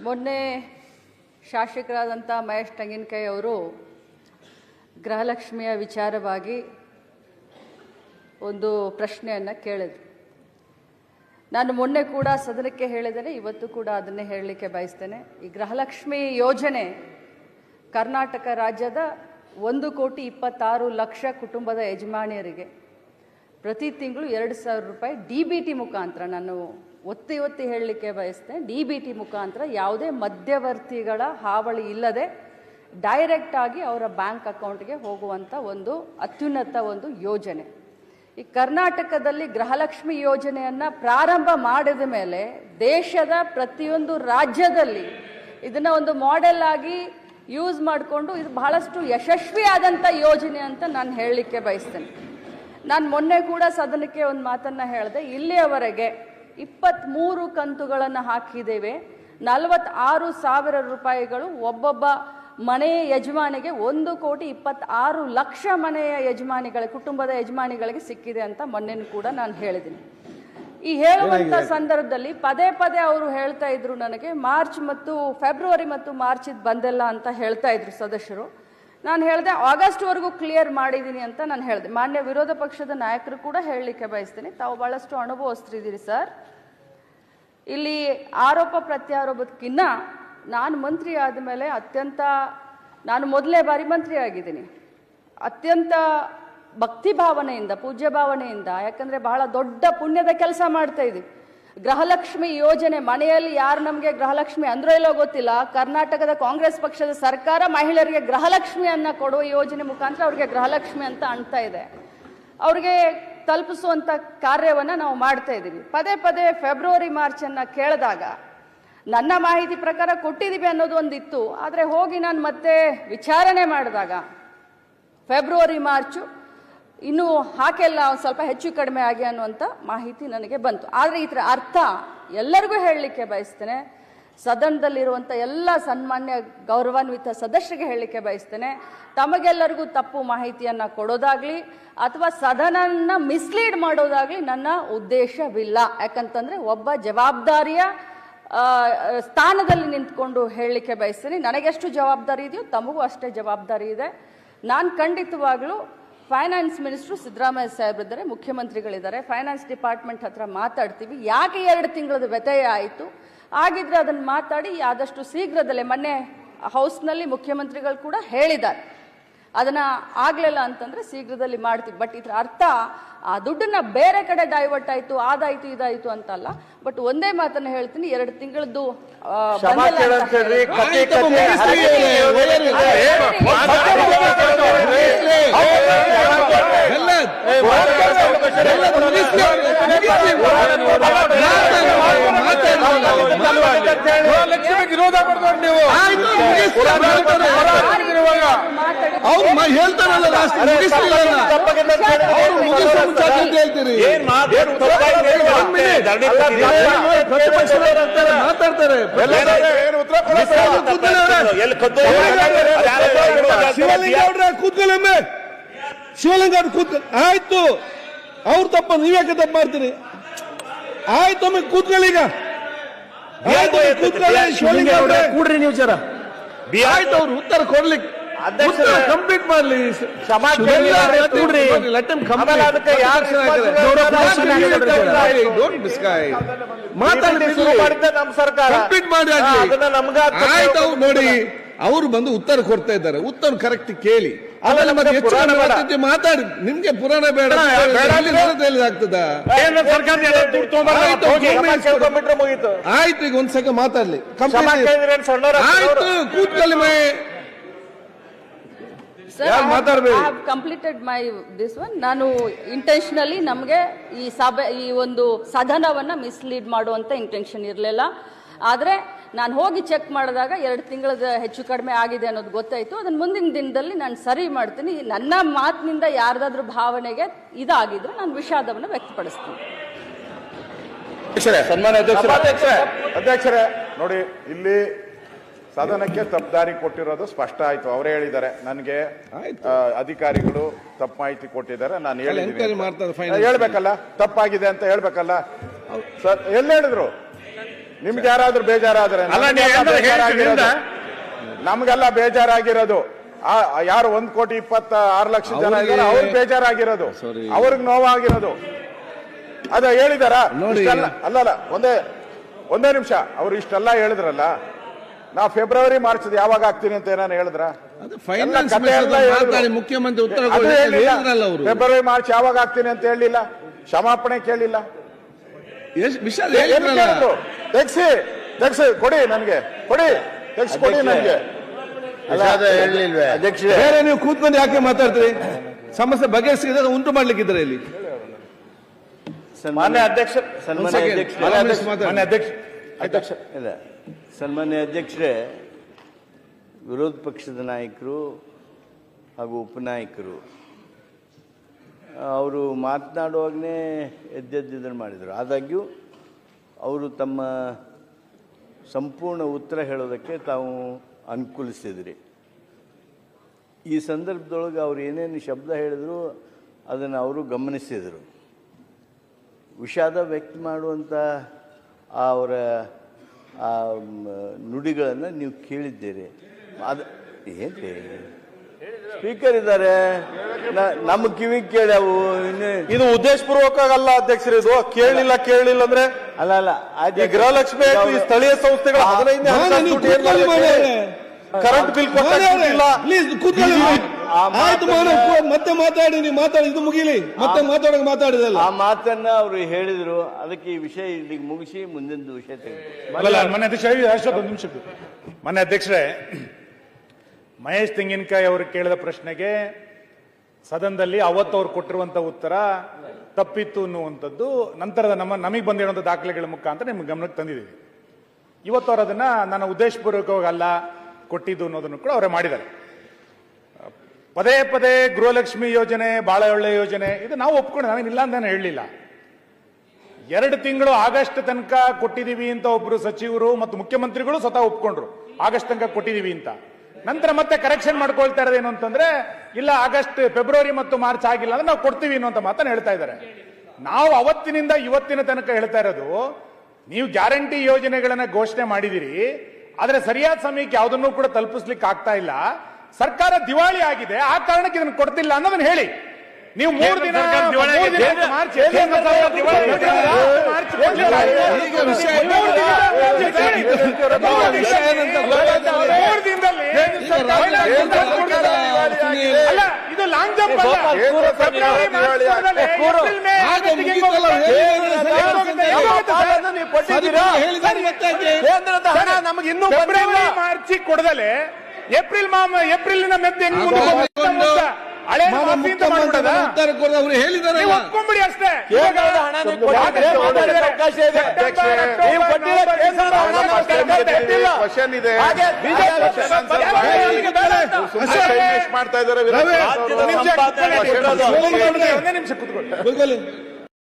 ಮೊನ್ನೆ ಶಾಸಕರಾದಂಥ ಮಹೇಶ್ ತೆಂಗಿನಕಾಯಿ ಅವರು ಗೃಹಲಕ್ಷ್ಮಿಯ ವಿಚಾರವಾಗಿ ಒಂದು ಪ್ರಶ್ನೆಯನ್ನು ಕೇಳಿದರು. ನಾನು ಮೊನ್ನೆ ಕೂಡ ಸದನಕ್ಕೆ ಹೇಳಿದ್ದೇನೆ, ಇವತ್ತು ಕೂಡ ಅದನ್ನೇ ಹೇಳಲಿಕ್ಕೆ ಬಯಸ್ತೇನೆ. ಈ ಗೃಹಲಕ್ಷ್ಮಿ ಯೋಜನೆ ಕರ್ನಾಟಕ ರಾಜ್ಯದ 1,26,00,000 ಕುಟುಂಬದ ಯಜಮಾನಿಯರಿಗೆ ಪ್ರತಿ ತಿಂಗಳು 2,000 ರೂಪಾಯಿ DBT ಮುಖಾಂತರ, ನಾನು ಒತ್ತಿ ಹೇಳಲಿಕ್ಕೆ ಬಯಸ್ತೇನೆ, DBT ಮುಖಾಂತರ ಯಾವುದೇ ಮಧ್ಯವರ್ತಿಗಳ ಹಾವಳಿ ಇಲ್ಲದೆ ಡೈರೆಕ್ಟ್ ಆಗಿ ಅವರ ಬ್ಯಾಂಕ್ ಅಕೌಂಟ್ಗೆ ಹೋಗುವಂಥ ಒಂದು ಅತ್ಯುನ್ನತ ಒಂದು ಯೋಜನೆ. ಈ ಕರ್ನಾಟಕದಲ್ಲಿ ಗೃಹಲಕ್ಷ್ಮಿ ಯೋಜನೆಯನ್ನು ಪ್ರಾರಂಭ ಮಾಡಿದ ಮೇಲೆ ದೇಶದ ಪ್ರತಿಯೊಂದು ರಾಜ್ಯದಲ್ಲಿ ಇದನ್ನು ಒಂದು ಮಾಡೆಲ್ ಆಗಿ ಯೂಸ್ ಮಾಡಿಕೊಂಡು ಇದು ಬಹಳಷ್ಟು ಯಶಸ್ವಿಯಾದಂಥ ಯೋಜನೆ ಅಂತ ನಾನು ಹೇಳಲಿಕ್ಕೆ ಬಯಸ್ತೇನೆ. ನಾನು ಮೊನ್ನೆ ಕೂಡ ಸದನಕ್ಕೆ ಒಂದು ಮಾತನ್ನು ಹೇಳಿದೆ. ಇಲ್ಲಿಯವರೆಗೆ 23 ಕಂತುಗಳನ್ನು ಹಾಕಿದ್ದೇವೆ. 46,000 ರೂಪಾಯಿಗಳು ಒಬ್ಬೊಬ್ಬ ಮನೆಯ ಯಜಮಾನಿಗೆ 1,26,00,000 ಮನೆಯ ಯಜಮಾನಿಗಳ ಕುಟುಂಬದ ಯಜಮಾನಿಗಳಿಗೆ ಸಿಕ್ಕಿದೆ ಅಂತ ಮೊನ್ನೆನೂ ಕೂಡ ನಾನು ಹೇಳಿದ್ದೀನಿ. ಈ ಹೇಳುವಂಥ ಸಂದರ್ಭದಲ್ಲಿ ಪದೇ ಅವರು ಹೇಳ್ತಾ ಇದ್ರು, ನನಗೆ ಫೆಬ್ರವರಿ ಮತ್ತು ಮಾರ್ಚ್ ಇದು ಬಂದಿಲ್ಲ ಅಂತ ಹೇಳ್ತಾ ಇದ್ರು ಸದಸ್ಯರು. ನಾನು ಹೇಳಿದೆ ಆಗಸ್ಟ್ವರೆಗೂ ಕ್ಲಿಯರ್ ಮಾಡಿದ್ದೀನಿ ಅಂತ ನಾನು ಹೇಳಿದೆ. ಮಾನ್ಯ ವಿರೋಧ ಪಕ್ಷದ ನಾಯಕರು ಕೂಡ ಹೇಳಲಿಕ್ಕೆ ಬಯಸ್ತೀನಿ, ತಾವು ಬಹಳಷ್ಟು ಅನುಭವಿಸ್ತಿದ್ದೀರಿ ಸರ್. ಇಲ್ಲಿ ಆರೋಪ ಪ್ರತ್ಯಾರೋಪಕ್ಕಿನ್ನ ನಾನು ಮಂತ್ರಿ ಆದಮೇಲೆ ನಾನು ಮೊದಲನೇ ಬಾರಿ ಮಂತ್ರಿ ಆಗಿದ್ದೀನಿ, ಅತ್ಯಂತ ಭಕ್ತಿ ಭಾವನೆಯಿಂದ, ಪೂಜ್ಯ ಭಾವನೆಯಿಂದ, ಯಾಕಂದರೆ ಬಹಳ ದೊಡ್ಡ ಪುಣ್ಯದ ಕೆಲಸ ಮಾಡ್ತಾ ಇದ್ದೀವಿ. ಗೃಹಲಕ್ಷ್ಮಿ ಯೋಜನೆ ಮನೆಯಲ್ಲಿ ಯಾರು ನಮಗೆ ಗೃಹಲಕ್ಷ್ಮಿ ಅಂದ್ರೋ ಇಲ್ಲೋ ಗೊತ್ತಿಲ್ಲ, ಕರ್ನಾಟಕದ ಕಾಂಗ್ರೆಸ್ ಪಕ್ಷದ ಸರ್ಕಾರ ಮಹಿಳೆಯರಿಗೆ ಗೃಹಲಕ್ಷ್ಮಿಯನ್ನು ಕೊಡುವ ಯೋಜನೆ ಮುಖಾಂತರ ಅವ್ರಿಗೆ ಗೃಹಲಕ್ಷ್ಮಿ ಅಂತ ಅನ್ತಾ ಇದೆ. ಅವ್ರಿಗೆ ತಲುಪಿಸುವಂಥ ಕಾರ್ಯವನ್ನು ನಾವು ಮಾಡ್ತಾ ಇದ್ದೀವಿ. ಪದೇ ಫೆಬ್ರವರಿ ಮಾರ್ಚನ್ನು ಕೇಳಿದಾಗ ನನ್ನ ಮಾಹಿತಿ ಪ್ರಕಾರ ಕೊಟ್ಟಿದ್ದೀವಿ ಅನ್ನೋದು ಒಂದಿತ್ತು. ಆದರೆ ಹೋಗಿ ನಾನು ಮತ್ತೆ ವಿಚಾರಣೆ ಮಾಡಿದಾಗ ಫೆಬ್ರವರಿ ಮಾರ್ಚು ಇನ್ನೂ ಹಾಕೆಲ್ಲ ಒಂದು ಸ್ವಲ್ಪ ಹೆಚ್ಚು ಕಡಿಮೆ ಆಗಿ ಅನ್ನುವಂಥ ಮಾಹಿತಿ ನನಗೆ ಬಂತು. ಆದರೆ ಇದರ ಅರ್ಥ ಎಲ್ಲರಿಗೂ ಹೇಳಲಿಕ್ಕೆ ಬಯಸ್ತೇನೆ, ಸದನದಲ್ಲಿರುವಂಥ ಎಲ್ಲ ಸನ್ಮಾನ್ಯ ಗೌರವಾನ್ವಿತ ಸದಸ್ಯರಿಗೆ ಹೇಳಲಿಕ್ಕೆ ಬಯಸ್ತೇನೆ, ತಮಗೆಲ್ಲರಿಗೂ ತಪ್ಪು ಮಾಹಿತಿಯನ್ನು ಕೊಡೋದಾಗಲಿ ಅಥವಾ ಸದನನ ಮಿಸ್ಲೀಡ್ ಮಾಡೋದಾಗಲಿ ನನ್ನ ಉದ್ದೇಶವಿಲ್ಲ. ಯಾಕಂತಂದರೆ ಒಬ್ಬ ಜವಾಬ್ದಾರಿಯ ಸ್ಥಾನದಲ್ಲಿ ನಿಂತ್ಕೊಂಡು ಹೇಳಲಿಕ್ಕೆ ಬಯಸ್ತೀನಿ. ನನಗೆಷ್ಟು ಜವಾಬ್ದಾರಿ ಇದೆಯೋ ತಮಗೂ ಅಷ್ಟೇ ಜವಾಬ್ದಾರಿ ಇದೆ. ನಾನು ಖಂಡಿತವಾಗ್ಲೂ ಫೈನಾನ್ಸ್ ಮಿನಿಸ್ಟ್ರು ಸಿದ್ದರಾಮಯ್ಯ ಸಾಹೇಬ್ರಿದ್ದಾರೆ, ಮುಖ್ಯಮಂತ್ರಿಗಳಿದ್ದಾರೆ, ಫೈನಾನ್ಸ್ ಡಿಪಾರ್ಟ್ಮೆಂಟ್ ಹತ್ರ ಮಾತಾಡ್ತೀವಿ. ಯಾಕೆ 2 ತಿಂಗಳದ ವ್ಯತ್ಯಯ ಆಯಿತು, ಆಗಿದ್ರೆ ಅದನ್ನು ಮಾತಾಡಿ ಆದಷ್ಟು ಶೀಘ್ರದಲ್ಲೇ, ಮೊನ್ನೆ ಹೌಸ್ನಲ್ಲಿ ಮುಖ್ಯಮಂತ್ರಿಗಳು ಕೂಡ ಹೇಳಿದ್ದಾರೆ, ಅದನ್ನು ಆಗಲಿಲ್ಲ ಅಂತಂದರೆ ಶೀಘ್ರದಲ್ಲಿ ಮಾಡ್ತೀವಿ. ಬಟ್ ಇದರ ಅರ್ಥ ಆ ದುಡ್ಡನ್ನು ಬೇರೆ ಕಡೆ ಡೈವರ್ಟ್ ಆಯಿತು, ಅದಾಯಿತು ಇದಾಯಿತು ಅಂತಲ್ಲ. ಬಟ್ ಒಂದೇ ಮಾತನ್ನು ಹೇಳ್ತೀನಿ, 2 ತಿಂಗಳದ್ದು ವಿರೋಧ ಮಾಡ್ಕೊಂಡು ನೀವು ಅವ್ರು ಹೇಳ್ತಾರಲ್ಲ ಮಾತಾಡ್ತಾರೆ. ಕೂತ್ಕೊಳ್ಳೆ ಶಿವಲಿಂಗ ಆಯ್ತು, ಅವ್ರ ತಪ್ಪ ನೀವ್ಯಾಕೆ ತಪ್ಪು ಮಾಡ್ತೀರಿ? ಆಯ್ತು, ಒಮ್ಮೆ ಕೂತ್ಕೊಳ್ಳಿ. ಈಗ ಆಯ್ತು, ಕೂತ್ಕೊಳ್ಳಿ ಶಿವಲಿಂಗ ಅವ್ರೆ, ಕೂಡ್ರಿ ನೀವು ಜರ. ಆಯ್ತು, ಅವ್ರು ಉತ್ತರ ಕೊಡ್ಲಿಕ್ಕೆ ಕಂಪ್ಲೀಟ್ ಮಾಡ್ಲಿ. ನೋಡಿ, ಅವರು ಬಂದು ಉತ್ತರ ಕೊಡ್ತಾ ಇದ್ದಾರೆ, ಉತ್ತರ ಕರೆಕ್ಟ್ ಕೇಳಿ, ಆಮೇಲೆ ಮತ್ತೆ ಹೆಚ್ಚು ಮಾತಾಡಿ. ನಿಮ್ಗೆ ಪುರಾಣ ಬೇಡ ಆಗ್ತದ? ಆಯ್ತು, ಈಗ ಒಂದ್ ಸೆಕೆಂಡ್ ಮಾತಾಡ್ಲಿ. ಆಯ್ತು, ಕೂತ್ಕೊಳ್ಳಿ. Completed my this one. ನಾನು ಇಂಟೆನ್ಷನಲಿ ನಮಗೆ ಈ ಒಂದು ಸದನವನ್ನು ಮಿಸ್ಲೀಡ್ ಮಾಡುವಂಥ ಇಂಟೆನ್ಷನ್ ಇರಲಿಲ್ಲ. ಆದರೆ ನಾನು ಹೋಗಿ ಚೆಕ್ ಮಾಡಿದಾಗ 2 ತಿಂಗಳದ ಹೆಚ್ಚು ಕಡಿಮೆ ಆಗಿದೆ ಅನ್ನೋದು ಗೊತ್ತಾಯಿತು. ಅದನ್ನು ಮುಂದಿನ ದಿನದಲ್ಲಿ ನಾನು ಸರಿ ಮಾಡ್ತೀನಿ. ನನ್ನ ಮಾತಿನಿಂದ ಯಾರ್ದಾದ್ರೂ ಭಾವನೆಗೆ ಇದಾಗಿದ್ರೆ ನಾನು ವಿಷಾದವನ್ನು ವ್ಯಕ್ತಪಡಿಸ್ತೀನಿ. ಸನ್ಮಾನ್ಯ ಅಧ್ಯಕ್ಷರೇ, ನೋಡಿ, ಇಲ್ಲಿ ಸದನಕ್ಕೆ ತಪ್ಪುದಾರಿ ಕೊಟ್ಟಿರೋದು ಸ್ಪಷ್ಟ ಆಯ್ತು. ಅವರೇ ಹೇಳಿದ್ದಾರೆ, ನನಗೆ ಅಧಿಕಾರಿಗಳು ತಪ್ಪು ಮಾಹಿತಿ ಕೊಟ್ಟಿದ್ದಾರೆ, ನಾನು ಹೇಳ್ಬೇಕಲ್ಲ, ತಪ್ಪಾಗಿದೆ ಅಂತ ಹೇಳ್ಬೇಕಲ್ಲ ಸರ್. ಎಲ್ಲಿ ಹೇಳಿದ್ರು? ನಿಮ್ಗೆ ಯಾರಾದ್ರೂ ಬೇಜಾರಾದ್ರೆ ಅಲ್ಲ, ನೀವು ಏನಾದ್ರು ಹೇಳ್ತೀರಿಂದ? ನಮ್ಗೆಲ್ಲ ಬೇಜಾರಾಗಿರೋದು ಯಾರು 1,26,00,000 ಜನ ಇದ್ದಾರೆ ಅವ್ರಿಗೆ ಬೇಜಾರಾಗಿರೋದು, ಅವ್ರಿಗೆ ನೋವಾಗಿರೋದು. ಅದ ಹೇಳಿದಾರ ಅಲ್ಲಲ್ಲ, ಒಂದೇ ನಿಮಿಷ. ಅವ್ರು ಇಷ್ಟೆಲ್ಲ ಹೇಳಿದ್ರಲ್ಲ, ನಾವು ಫೆಬ್ರವರಿ ಮಾರ್ಚ್ ಯಾವಾಗ ಆಗ್ತೀನಿ ಅಂತ ಏನಾರು ಹೇಳಿದ್ರ? ಮುಖ್ಯಮಂತ್ರಿ ಉತ್ತರ ಫೆಬ್ರವರಿ ಮಾರ್ಚ್ ಯಾವಾಗ ಆಗ್ತೀನಿ ಅಂತ ಹೇಳಿಲ್ಲ, ಕ್ಷಮಾಪಣೆ ಕೇಳಿಲ್ಲ. ತೆಗ್ಸಿ ಕೊಡಿ ನನಗೆ, ಕೊಡಿ ನನಗೆ. ಬೇರೆ ನೀವು ಕೂತ್ಕೊಂಡು ಯಾಕೆ ಮಾತಾಡ್ತೀರಿ? ಸಮಸ್ಯೆ ಬಗೆಹರಿಸಿದ್ರೆ ಉಂಟು ಮಾಡ್ಲಿಕ್ಕಿದ್ರೆ ಇಲ್ಲಿ. ಸನ್ಮಾನ್ಯ ಅಧ್ಯಕ್ಷರೇ, ವಿರೋಧ ಪಕ್ಷದ ನಾಯಕರು ಹಾಗೂ ಉಪನಾಯಕರು ಅವರು ಮಾತನಾಡುವಾಗಲೇ ಎದ್ದೆದ್ದನ್ನು ಮಾಡಿದರು. ಆದಾಗ್ಯೂ ಅವರು ತಮ್ಮ ಸಂಪೂರ್ಣ ಉತ್ತರ ಹೇಳೋದಕ್ಕೆ ತಾವು ಅನುಕೂಲಿಸಿದ್ರಿ. ಈ ಸಂದರ್ಭದೊಳಗೆ ಅವ್ರು ಏನೇನು ಶಬ್ದ ಹೇಳಿದ್ರು ಅದನ್ನು ಅವರು ಗಮನಿಸಿದರು. ವಿಷಾದ ವ್ಯಕ್ತ ಮಾಡುವಂಥ ಅವರ ಆ ನುಡಿಗಳನ್ನು ನೀವು ಕೇಳಿದ್ದೀರಿ. ಅದು ಏನ್ರಿ ಸ್ಪೀಕರ್ ಇದ್ದಾರೆ, ನಮ್ಮ ಕಿವಿಗೆ ಕೇಳ್ಯಾವು. ಇದು ಉದ್ದೇಶಪೂರ್ವಕ ಅಲ್ಲ ಅಧ್ಯಕ್ಷರು, ಇದು ಕೇಳಿಲ್ಲ ಅಂದ್ರೆ ಅಲ್ಲ ಗೃಹಲಕ್ಷ್ಮಿ ಸ್ಥಳೀಯ ಸಂಸ್ಥೆಗಳ ಕರೆಂಟ್ ಬಿಲ್ ಮತ್ತೆ ಮಾತಾಡಿ, ನೀವು ಮಾತಾಡಿ, ಇದು ಮುಗಿಲಿ, ಮತ್ತೆ ಮಾತಾಡಿದಲ್ಲ. ಆ ಮಾತನ್ನ ಅವರು ಹೇಳಿದ್ರು. ಅದಕ್ಕೆ ಈ ವಿಷಯ ಇಲ್ಲಿಗೆ ಮುಗಿಸಿ ಮುಂದಿನ ವಿಷಯ ಮನೆ ಅಧ್ಯಕ್ಷರೇ, ಮಹೇಶ್ ತೆಂಗಿನಕಾಯಿ ಅವರು ಕೇಳಿದ ಪ್ರಶ್ನೆಗೆ ಸದನದಲ್ಲಿ ಅವತ್ತು ಅವ್ರು ಕೊಟ್ಟಿರುವಂತ ಉತ್ತರ ತಪ್ಪಿತ್ತು ಅನ್ನುವಂಥದ್ದು ನಂತರದ ನಮಗೆ ಬಂದಿರುವಂಥ ದಾಖಲೆಗಳ ಮುಖಾಂತರ ನಿಮ್ಗೆ ಗಮನಕ್ಕೆ ತಂದಿದ್ದೀವಿ. ಇವತ್ತು ಅವರು ಅದನ್ನ ನನ್ನ ಉದ್ದೇಶಪೂರ್ವಕವಾಗಿ ಅಲ್ಲ ಕೊಟ್ಟಿದ್ದು ಅನ್ನೋದನ್ನು ಕೂಡ ಅವರೇ ಮಾಡಿದ್ದಾರೆ. ಪದೇ ಗೃಹಲಕ್ಷ್ಮಿ ಯೋಜನೆ ಬಹಳ ಒಳ್ಳೆ ಯೋಜನೆ, ಇದು ನಾವು ಒಪ್ಕೊಂಡು ನಾವೇನಿಲ್ಲ ಅಂತ ಹೇಳಲಿಲ್ಲ. 2 ತಿಂಗಳು ಆಗಸ್ಟ್ ತನಕ ಕೊಟ್ಟಿದೀವಿ ಅಂತ ಒಬ್ರು ಸಚಿವರು ಮತ್ತು ಮುಖ್ಯಮಂತ್ರಿಗಳು ಸ್ವತಃ ಒಪ್ಕೊಂಡ್ರು, ಆಗಸ್ಟ್ ತನಕ ಕೊಟ್ಟಿದೀವಿ ಅಂತ. ನಂತರ ಮತ್ತೆ ಕರೆಕ್ಷನ್ ಮಾಡ್ಕೊಳ್ತಾ ಇರೋದೇನು ಅಂತಂದ್ರೆ, ಇಲ್ಲ ಆಗಸ್ಟ್ ಫೆಬ್ರವರಿ ಮತ್ತು ಮಾರ್ಚ್ ಆಗಿಲ್ಲ ಅಂದ್ರೆ ನಾವು ಕೊಡ್ತೀವಿ ಅನ್ನುವಂತ ಮಾತನ್ನು ಹೇಳ್ತಾ ಇದ್ದಾರೆ. ನಾವು ಅವತ್ತಿನಿಂದ ಇವತ್ತಿನ ತನಕ ಹೇಳ್ತಾ ಇರೋದು, ನೀವು ಗ್ಯಾರಂಟಿ ಯೋಜನೆಗಳನ್ನ ಘೋಷಣೆ ಮಾಡಿದಿರಿ, ಆದ್ರೆ ಸರಿಯಾದ ಸಮಯಕ್ಕೆ ಯಾವುದನ್ನು ಕೂಡ ತಲುಪಿಸ್ಲಿಕ್ಕೆ ಆಗ್ತಾ ಇಲ್ಲ. ಸರ್ಕಾರ ದಿವಾಳಿ ಆಗಿದೆ, ಆ ಕಾರಣಕ್ಕೆ ಇದನ್ನು ಕೊಡ್ತಿಲ್ಲ ಅನ್ನೋದನ್ನ ಹೇಳಿ. ನೀವು 3 ದಿನ ಮಾರ್ಚ್ ಇದು ಲಾಂಗ್ ಜಂಪ್ ಅಲ್ಲ. ಕೇಂದ್ರದ ಹಣ ನಮಗೆ ಇನ್ನೂ ಫೆಬ್ರವರಿ ಮಾರ್ಚ್ ಕೊಡದಲೆ ಏಪ್ರಿಲ್ ಮೆತ್ತೆ ಹಳೆ ಮಾಫಿಯಿಂದ ಮಾಡ್ಬಿಡೋದ? ಅವ್ರು ಹೇಳಿದ್ದಾರೆ, ಒಪ್ಕೊಂಡ್ಬಿಡಿ ಅಷ್ಟೇ. ಮಾಡ್ತಾ ಇದ್ದಾರೆ. ಒಂದೇ ನಿಮಿಷ ಕೂತ್ಕೊಳ್ಳಿ.